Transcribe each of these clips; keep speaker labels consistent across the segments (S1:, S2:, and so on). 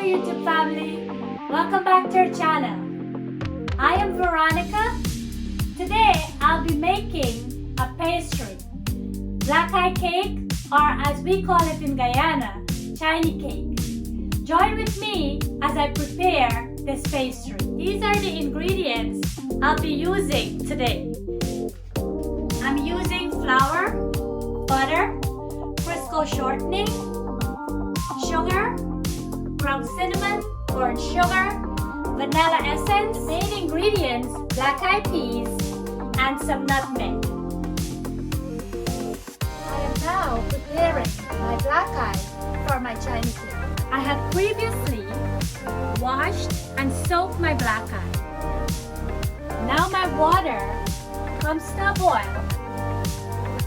S1: YouTube family, welcome back to our channel. I am Veronica. Today I'll be making a pastry, black eye cake, or as we call it in Guyana, Chinese cake. Join with me as I prepare this pastry. These are the ingredients I'll be using today. I'm using flour, butter, Crisco shortening, sugar, ground cinnamon, corn sugar, vanilla essence, main ingredients, black eyed peas, and some nutmeg. I am now preparing my black eye for my Chinese cake. I had previously washed and soaked my black eye. Now my water comes to a boil.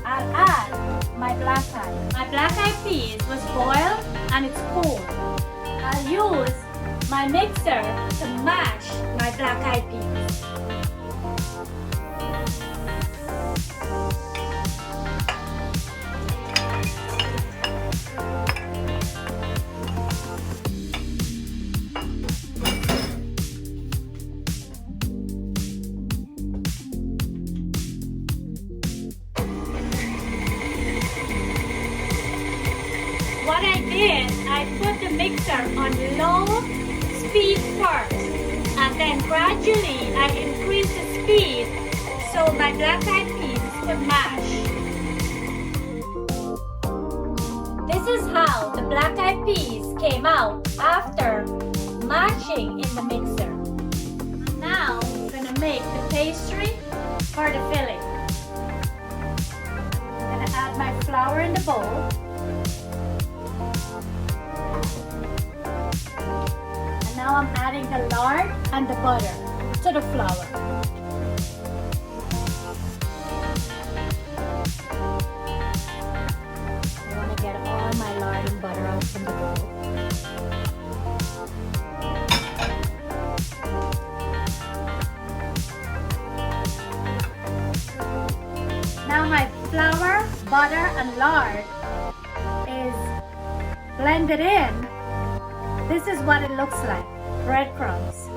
S1: I'll add my black eye. My black eyed peas was boiled and it's cool. I'll use my mixer to mash my black eyed peas. What I did, I put the mixer on low speed first, and then gradually I increased the speed so my black eyed peas could mash. This is how the black eyed peas came out after mashing in the mixer. Now I'm gonna make the pastry for the filling. I'm gonna add my flour in the bowl. Now I'm adding the lard and the butter to the flour. I want to get all my lard and butter out from the bowl. Now my flour, butter, and lard is blended in. This is what it looks like, breadcrumbs.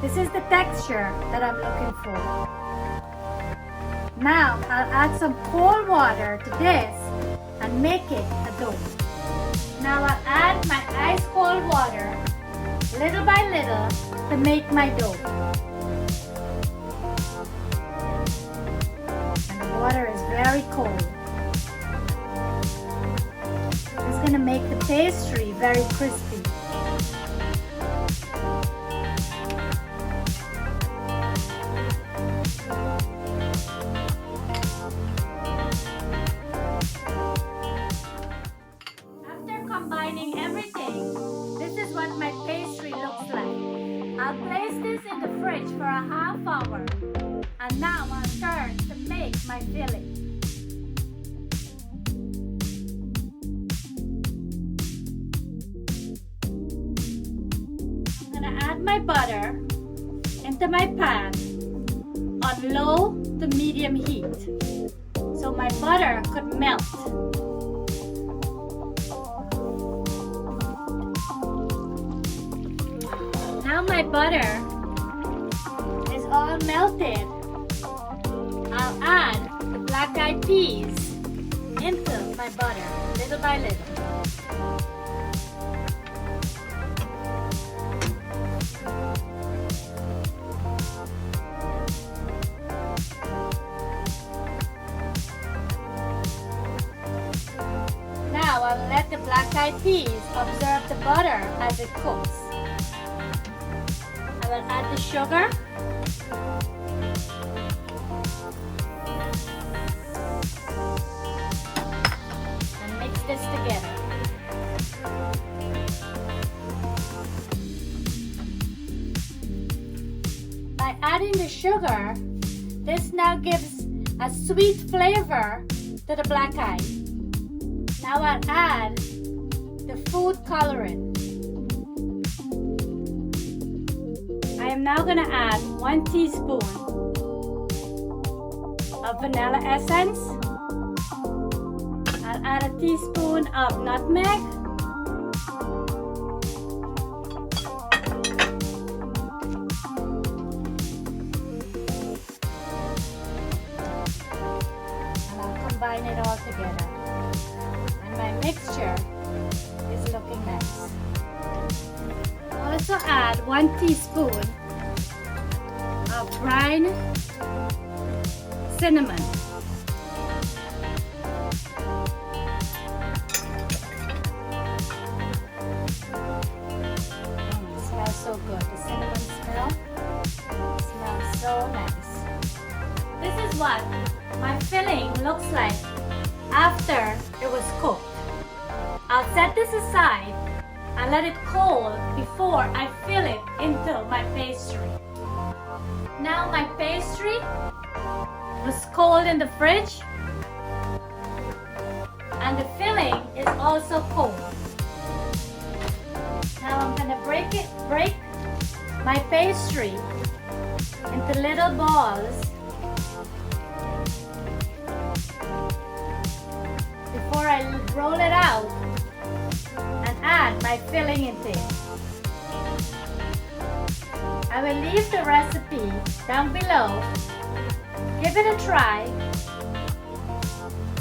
S1: This is the texture that I'm looking for. Now I'll add some cold water to this and make it a dough. Now I'll add my ice cold water little by little to make my dough. And the water is very cold. It's going to make the pastry very crispy. Combining everything, this is what my pastry looks like. I'll place this in the fridge for a half hour, and now I'll turn to make my filling. I'm gonna add my butter into my pan on low to medium heat so my butter could melt. Now my butter is all melted. I'll add the black eyed peas into my butter little by little. Now I'll let the black eyed peas absorb the butter as it cooks. I will add the sugar. And mix this together. By adding the sugar, this now gives a sweet flavor to the black eye. Now I'll add the food coloring. I am now going to add 1 teaspoon of vanilla essence. I'll add a teaspoon of nutmeg combine it all together. And my mixture is looking nice. Also add 1 teaspoon of ground cinnamon. It smells so good. The cinnamon smell smells so nice. This is what my filling looks like after it was cooked. I'll set this aside and let it cool before I fill it into my pastry. Now my pastry was cold in the fridge and the filling is also cold. Now I'm gonna break my pastry into little balls before I roll it out and add my filling into it. I will leave the recipe down below. Give it a try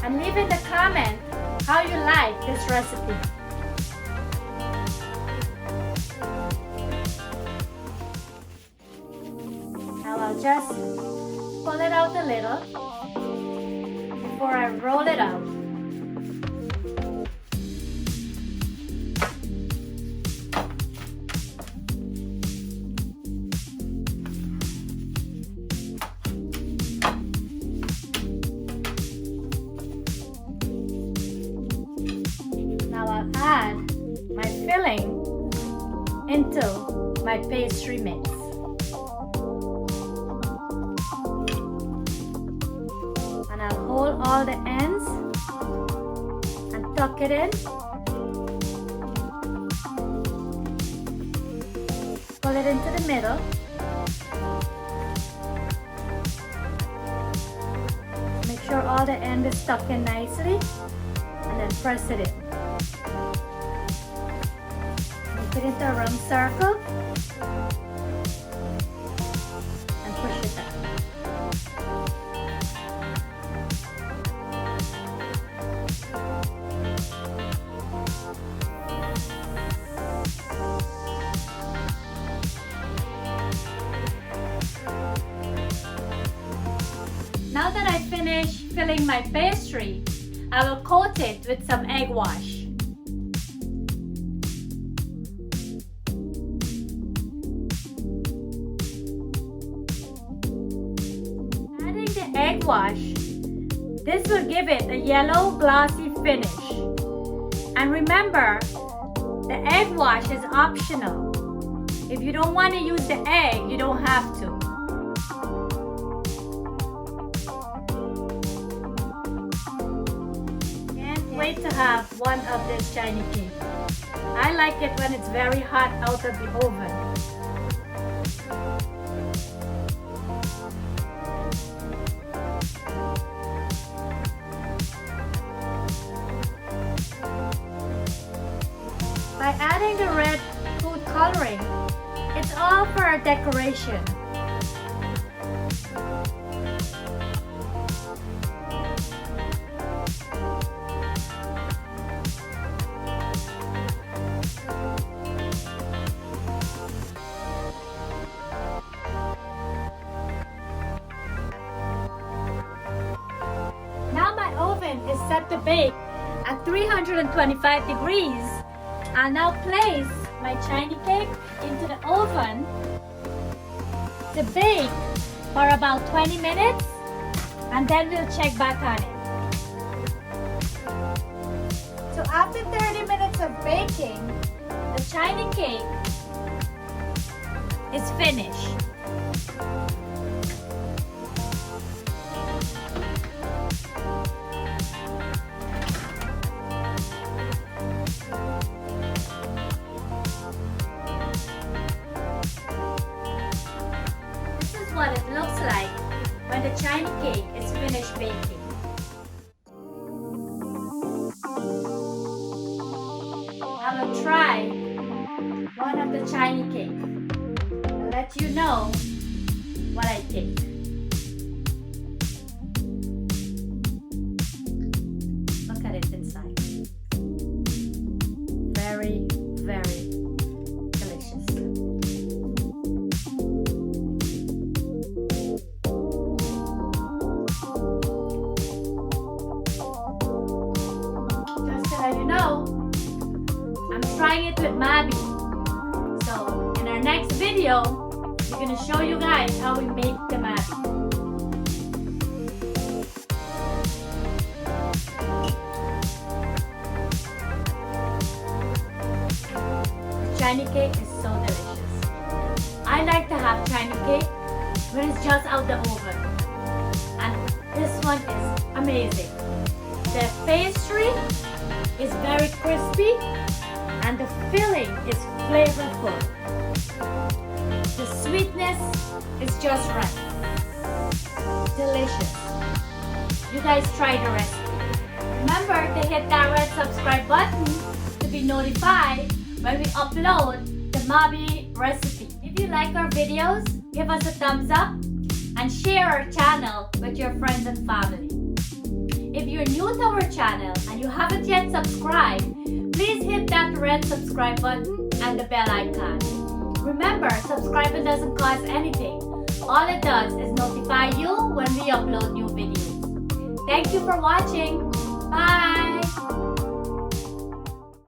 S1: and leave in the comment how you like this recipe. Now I'll just pull it out a little before I roll it out. Now I'll add my filling into my pastry mix. And I'll hold all the ends and tuck it in. Pull it into the middle. Make sure all the end is tucked in nicely. And then press it in. Make it into a round circle and push it down. Now that I finished filling my pastry, I will coat it with some egg wash. Adding the egg wash, this will give it a yellow glossy finish. And remember, the egg wash is optional. If you don't want to use the egg, you don't have to. Wait to have one of this shiny cake. I like it when it's very hot out of the oven. By adding the red food coloring, it's all for decoration. Is set to bake at 325 degrees. I'll now place my shiny cake into the oven to bake for about 20 minutes and then we'll check back on it. So after 30 minutes of baking, the shiny cake is finished. What it looks like when the shiny cake is finished baking. I will try one of the shiny cake and let you know what I think. tell you no, I'm trying it with Mabi. So in our next video, we're gonna show you guys how we make the Mabi. Chinese cake is so delicious. I like to have Chinese cake when it's just out the oven. And this one is amazing. The pastry is very crispy and the filling is flavorful. The sweetness is just right. Delicious. You guys try the recipe. Remember to hit that red subscribe button to be notified when we upload the Mabi recipe. If you like our videos, give us a thumbs up and share our channel with your friends and family. If you're new to our channel and you haven't yet subscribed, please hit that red subscribe button and the bell icon. Remember, subscribing doesn't cost anything. All it does is notify you when we upload new videos. Thank you for watching. Bye!